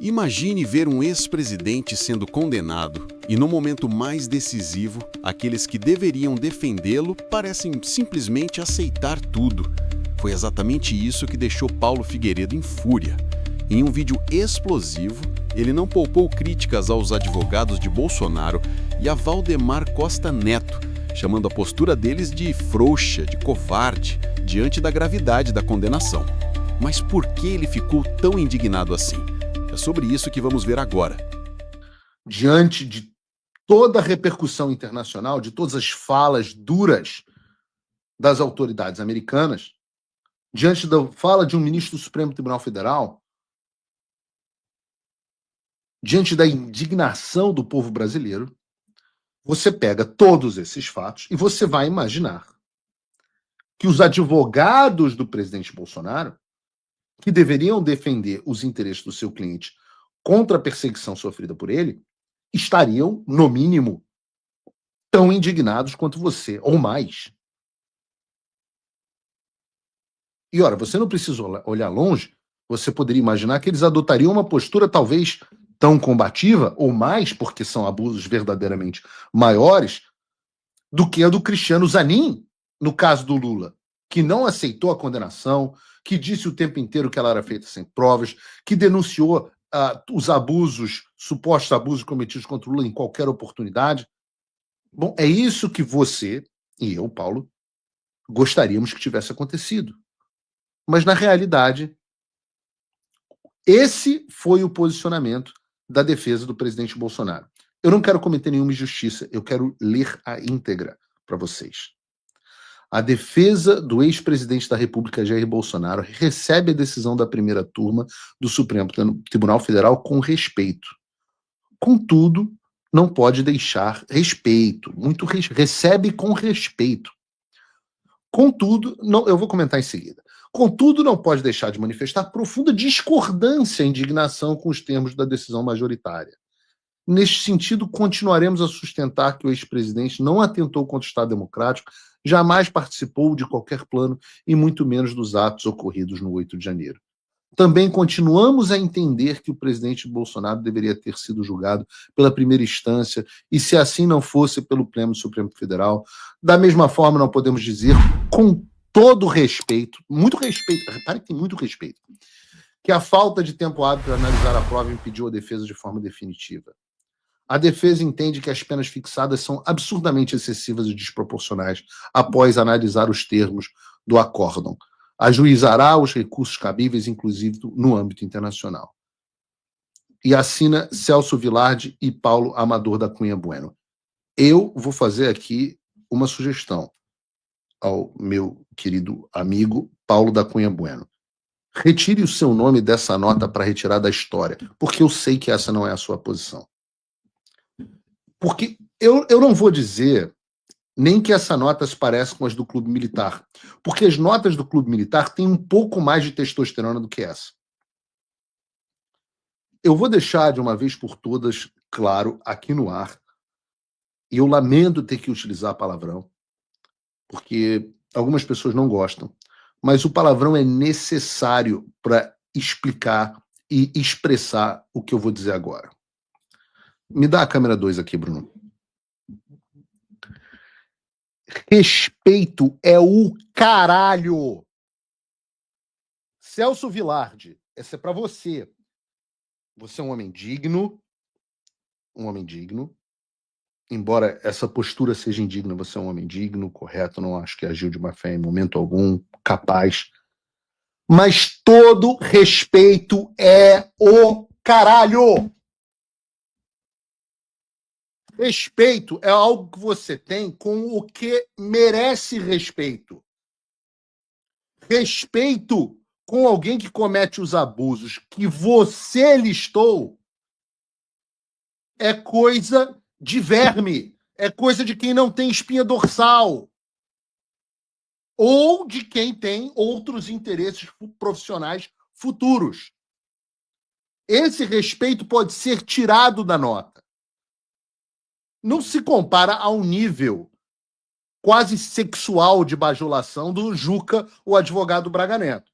Imagine ver um ex-presidente sendo condenado e, no momento mais decisivo, aqueles que deveriam defendê-lo parecem simplesmente aceitar tudo. Foi exatamente isso que deixou Paulo Figueiredo em fúria. Em um vídeo explosivo, ele não poupou críticas aos advogados de Bolsonaro e a Valdemar Costa Neto, chamando a postura deles de frouxa, de covarde, diante da gravidade da condenação. Mas por que ele ficou tão indignado assim? É sobre isso que vamos ver agora. Diante de toda a repercussão internacional, de todas as falas duras das autoridades americanas, diante da fala de um ministro do Supremo Tribunal Federal, diante da indignação do povo brasileiro, você pega todos esses fatos e você vai imaginar que os advogados do presidente Bolsonaro, que deveriam defender os interesses do seu cliente contra a perseguição sofrida por ele, estariam, no mínimo, tão indignados quanto você, ou mais. E, ora, você não precisa olhar longe, você poderia imaginar que eles adotariam uma postura talvez tão combativa, ou mais, porque são abusos verdadeiramente maiores, do que a do Cristiano Zanin, no caso do Lula, que não aceitou a condenação, que disse o tempo inteiro que ela era feita sem provas, que denunciou os abusos, supostos abusos cometidos contra o Lula em qualquer oportunidade. Bom, é isso que você e eu, Paulo, gostaríamos que tivesse acontecido. Mas, na realidade, esse foi o posicionamento da defesa do presidente Bolsonaro. Eu não quero cometer nenhuma injustiça, eu quero ler a íntegra para vocês. A defesa do ex-presidente da República, Jair Bolsonaro, recebe a decisão da primeira turma do Supremo Tribunal Federal com respeito. Contudo, não pode deixar respeito, recebe com respeito. Contudo, eu vou comentar em seguida. Contudo, não pode deixar de manifestar profunda discordância e indignação com os termos da decisão majoritária. Neste sentido, continuaremos a sustentar que o ex-presidente não atentou contra o Estado Democrático, jamais participou de qualquer plano e muito menos dos atos ocorridos no 8 de janeiro. Também continuamos a entender que o presidente Bolsonaro deveria ter sido julgado pela primeira instância e, se assim não fosse, pelo Pleno do Supremo Federal. Da mesma forma, não podemos dizer, com todo respeito, muito respeito, repare que tem muito respeito, que a falta de tempo hábil para analisar a prova impediu a defesa de forma definitiva. A defesa entende que as penas fixadas são absurdamente excessivas e desproporcionais após analisar os termos do acórdão. Ajuizará os recursos cabíveis, inclusive no âmbito internacional. E assina Celso Vilardi e Paulo Amador da Cunha Bueno. Eu vou fazer aqui uma sugestão ao meu querido amigo Paulo da Cunha Bueno. Retire o seu nome dessa nota para retirar da história, porque eu sei que essa não é a sua posição. Porque eu não vou dizer nem que essa nota se parece com as do Clube Militar, porque as notas do Clube Militar têm um pouco mais de testosterona do que essa. Eu vou deixar de uma vez por todas claro aqui no ar, e eu lamento ter que utilizar palavrão, porque algumas pessoas não gostam, mas o palavrão é necessário para explicar e expressar o que eu vou dizer agora. Me dá a câmera 2 aqui, Bruno. Respeito é o caralho. Celso Vilardi, essa é para você. Você é um homem digno. Um homem digno. Embora essa postura seja indigna, você é um homem digno, correto, não acho que agiu de má fé em momento algum, capaz. Mas todo respeito é o caralho. Respeito é algo que você tem com o que merece respeito. Respeito com alguém que comete os abusos que você listou é coisa de verme, é coisa de quem não tem espinha dorsal ou de quem tem outros interesses profissionais futuros. Esse respeito pode ser tirado da nota. Não se compara ao nível quase sexual de bajulação do Juca, o advogado Braga Neto.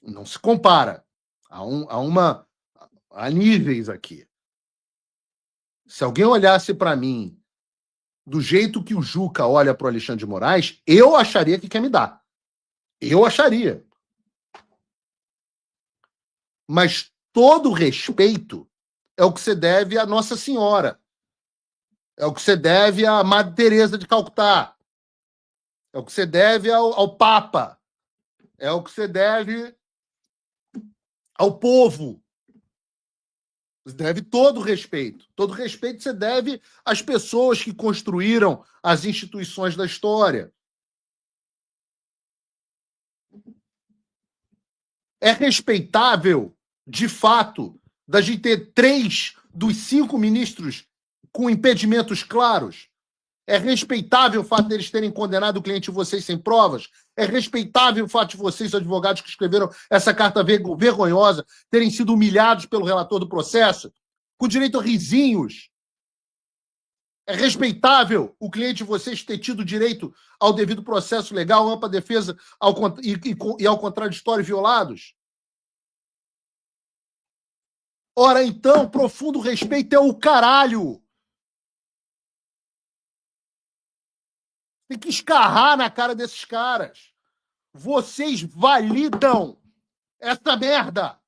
Não se compara. Há há níveis aqui. Se alguém olhasse para mim do jeito que o Juca olha para o Alexandre de Moraes, eu acharia que quer me dar. Eu acharia. Mas todo respeito é o que você deve à Nossa Senhora. É o que você deve à Madre Teresa de Calcutá. É o que você deve ao Papa. É o que você deve ao povo. Você deve todo respeito. Todo respeito você deve às pessoas que construíram as instituições da história. É respeitável, de fato, da gente ter 3 dos 5 ministros com impedimentos claros? É respeitável o fato deles terem condenado o cliente de vocês sem provas? É respeitável o fato de vocês, advogados que escreveram essa carta vergonhosa, terem sido humilhados pelo relator do processo, com direito a risinhos? É respeitável o cliente de vocês ter tido direito ao devido processo legal, ampla defesa e ao contraditório violados? Ora, então, profundo respeito é o caralho. Tem que escarrar na cara desses caras. Vocês validam essa merda.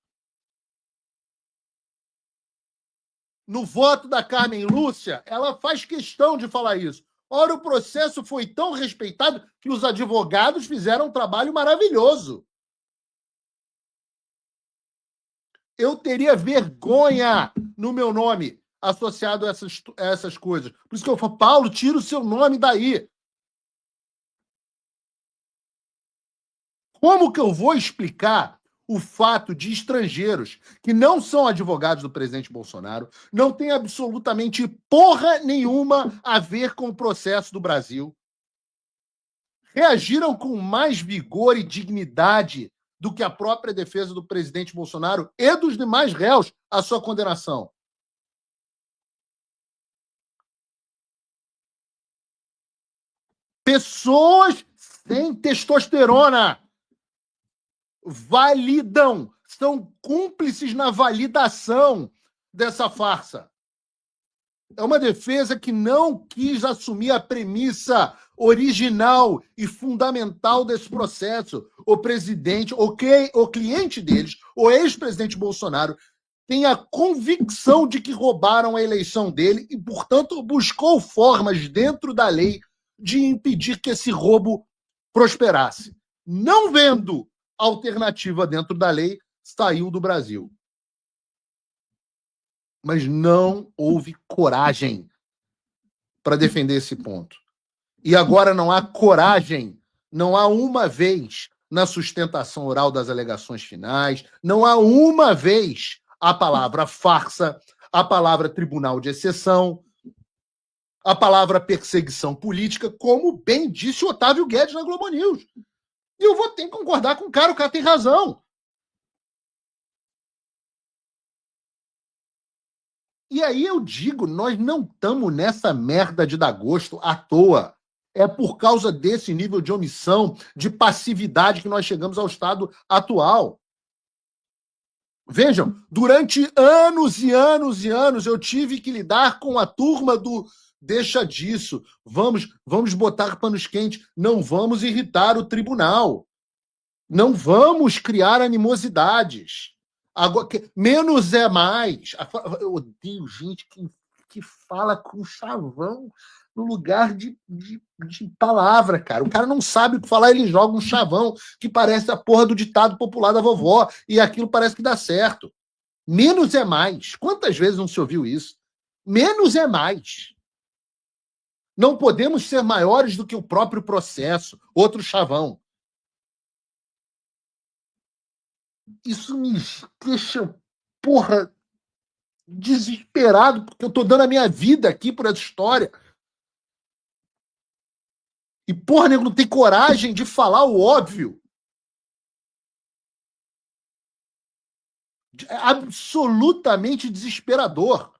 No voto da Carmen Lúcia, ela faz questão de falar isso. Ora, o processo foi tão respeitado que os advogados fizeram um trabalho maravilhoso. Eu teria vergonha no meu nome associado a essas coisas. Por isso que eu falo, Paulo, tira o seu nome daí. Como que eu vou explicar o fato de estrangeiros que não são advogados do presidente Bolsonaro, não têm absolutamente porra nenhuma a ver com o processo do Brasil, reagiram com mais vigor e dignidade do que a própria defesa do presidente Bolsonaro e dos demais réus à sua condenação? Pessoas sem testosterona validam, são cúmplices na validação dessa farsa. É uma defesa que não quis assumir a premissa original e fundamental desse processo. O presidente, o cliente deles, o ex-presidente Bolsonaro, tem a convicção de que roubaram a eleição dele e, portanto, buscou formas dentro da lei de impedir que esse roubo prosperasse. Não vendo alternativa dentro da lei, saiu do Brasil. Mas não houve coragem para defender esse ponto. E agora não há coragem, não há uma vez na sustentação oral das alegações finais, não há uma vez a palavra farsa, a palavra tribunal de exceção, a palavra perseguição política, como bem disse Otávio Guedes na Globo News. E eu vou ter que concordar com o cara tem razão. E aí eu digo, nós não estamos nessa merda de dar gosto à toa. É por causa desse nível de omissão, de passividade que nós chegamos ao estado atual. Vejam, durante anos e anos e anos eu tive que lidar com a turma do deixa disso, vamos botar panos quentes, não vamos irritar o tribunal, não vamos criar animosidades. Agora, menos é mais. Eu odeio gente que fala com chavão no lugar de palavra, cara. O cara não sabe o que falar, ele joga um chavão que parece a porra do ditado popular da vovó, e aquilo parece que dá certo. Menos é mais. Quantas vezes não se ouviu isso? Menos é mais. Não podemos ser maiores do que o próprio processo. Outro chavão. Isso me deixa, porra, desesperado, porque eu tô dando a minha vida aqui por essa história. E, porra, nego, não tem coragem de falar o óbvio. É absolutamente desesperador.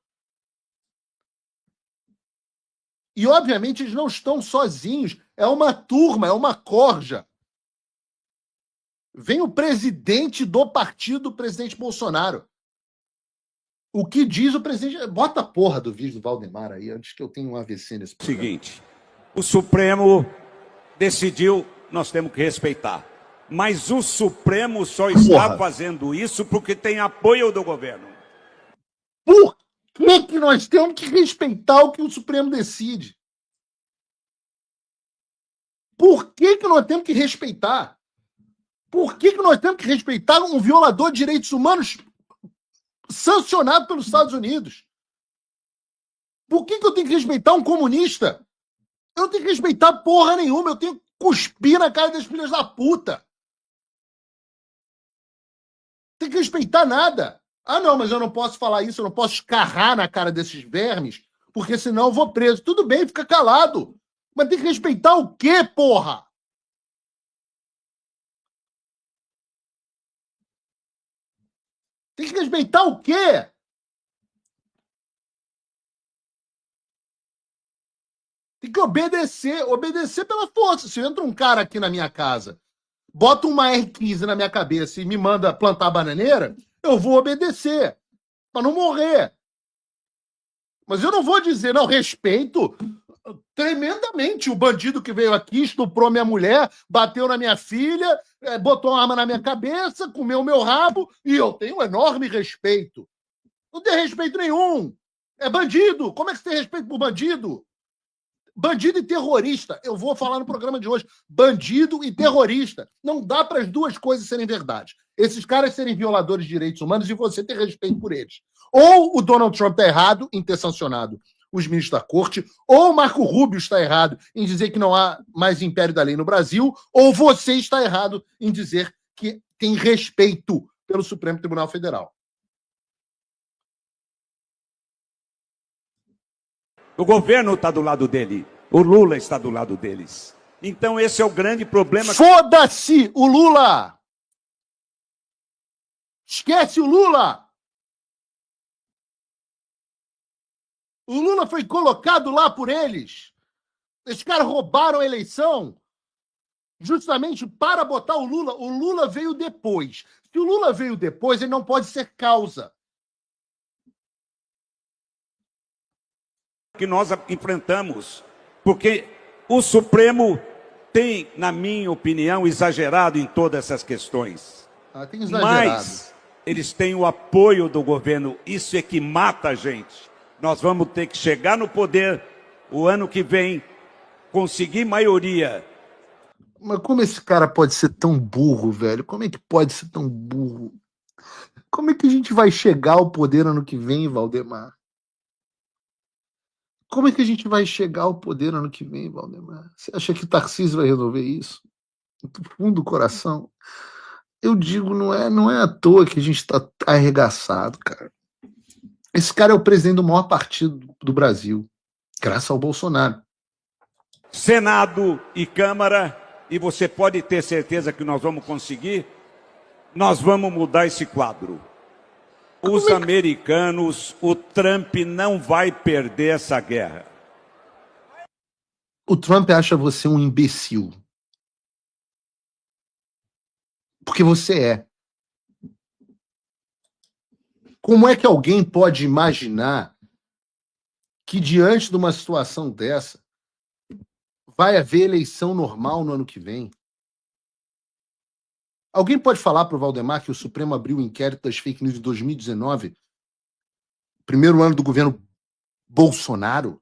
E, obviamente, eles não estão sozinhos. É uma turma, é uma corja. Vem o presidente do partido, o presidente Bolsonaro. O que diz o presidente... Bota a porra do vídeo do Valdemar aí, antes que eu tenha um AVC nesse programa. Seguinte, o Supremo decidiu, nós temos que respeitar. Mas o Supremo só está fazendo isso porque tem apoio do governo. Por que nós temos que respeitar o que o Supremo decide? Por que nós temos que respeitar? Por que nós temos que respeitar um violador de direitos humanos sancionado pelos Estados Unidos? Por que eu tenho que respeitar um comunista? Eu não tenho que respeitar porra nenhuma, eu tenho que cuspir na cara das filhas da puta. Tem que respeitar nada. Ah, não, mas eu não posso falar isso, eu não posso escarrar na cara desses vermes, porque senão eu vou preso. Tudo bem, fica calado. Mas tem que respeitar o quê, porra? Tem que respeitar o quê? Tem que obedecer. Obedecer pela força. Se entra um cara aqui na minha casa, bota uma R15 na minha cabeça e me manda plantar bananeira, eu vou obedecer. Para não morrer. Mas eu não vou dizer, não, respeito tremendamente o bandido que veio aqui, estuprou minha mulher, bateu na minha filha, botou uma arma na minha cabeça, comeu meu rabo, e eu tenho um enorme respeito. Não tem respeito nenhum. É bandido. Como é que você tem respeito por bandido? Bandido e terrorista. Eu vou falar no programa de hoje. Bandido e terrorista. Não dá para as duas coisas serem verdade. Esses caras serem violadores de direitos humanos e você ter respeito por eles. Ou o Donald Trump está errado em ter sancionado os ministros da corte, ou o Marco Rubio está errado em dizer que não há mais império da lei no Brasil, ou você está errado em dizer que tem respeito pelo Supremo Tribunal Federal. O governo está do lado dele. O Lula está do lado deles. Então esse é o grande problema. Foda-se o Lula! Esquece o Lula! O Lula foi colocado lá por eles. Esses caras roubaram a eleição justamente para botar o Lula. O Lula veio depois. Se o Lula veio depois, ele não pode ser causa. Que nós enfrentamos, porque o Supremo tem, na minha opinião, exagerado em todas essas questões. Tem exagerado. Mas eles têm o apoio do governo, isso é que mata a gente. Nós vamos ter que chegar no poder o ano que vem, conseguir maioria. Mas como esse cara pode ser tão burro, velho? Como é que pode ser tão burro? Como é que a gente vai chegar ao poder ano que vem, Valdemar? Como é que a gente vai chegar ao poder ano que vem, Valdemar? Você acha que Tarcísio vai resolver isso? Do fundo do coração. Eu digo, não é à toa que a gente está arregaçado, cara. Esse cara é o presidente do maior partido do Brasil, graças ao Bolsonaro. Senado e Câmara, e você pode ter certeza que nós vamos conseguir, nós vamos mudar esse quadro. Os americanos, o Trump não vai perder essa guerra. O Trump acha você um imbecil. Porque você é. Como é que alguém pode imaginar que diante de uma situação dessa vai haver eleição normal no ano que vem? Alguém pode falar para o Valdemar que o Supremo abriu o inquérito das fake news em 2019, primeiro ano do governo Bolsonaro?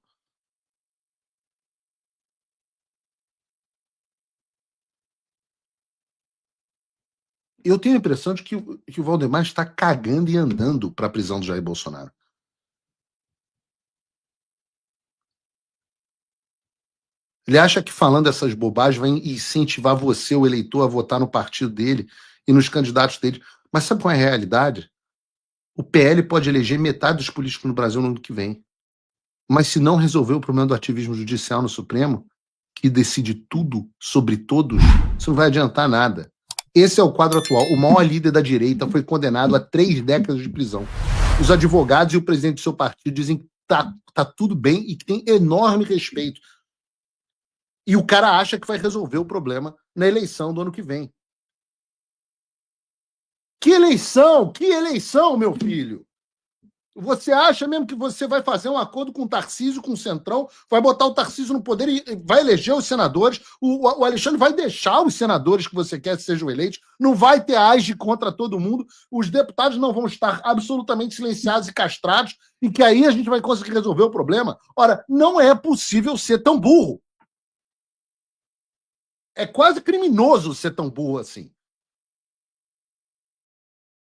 Eu tenho a impressão de que o Valdemar está cagando e andando para a prisão do Jair Bolsonaro. Ele acha que falando essas bobagens vai incentivar você, o eleitor, a votar no partido dele e nos candidatos dele. Mas sabe qual é a realidade? O PL pode eleger metade dos políticos no Brasil no ano que vem. Mas se não resolver o problema do ativismo judicial no Supremo, que decide tudo sobre todos, isso não vai adiantar nada. Esse é o quadro atual. O maior líder da direita foi condenado a 3 décadas de prisão. Os advogados e o presidente do seu partido dizem que tá tudo bem e que tem enorme respeito. E o cara acha que vai resolver o problema na eleição do ano que vem. Que eleição? Que eleição, meu filho? Você acha mesmo que você vai fazer um acordo com o Tarcísio, com o Centrão, vai botar o Tarcísio no poder e vai eleger os senadores? O Alexandre vai deixar os senadores que você quer que sejam eleitos? Não vai ter age contra todo mundo? Os deputados não vão estar absolutamente silenciados e castrados e que aí a gente vai conseguir resolver o problema? Ora, não é possível ser tão burro. É quase criminoso ser tão burro assim.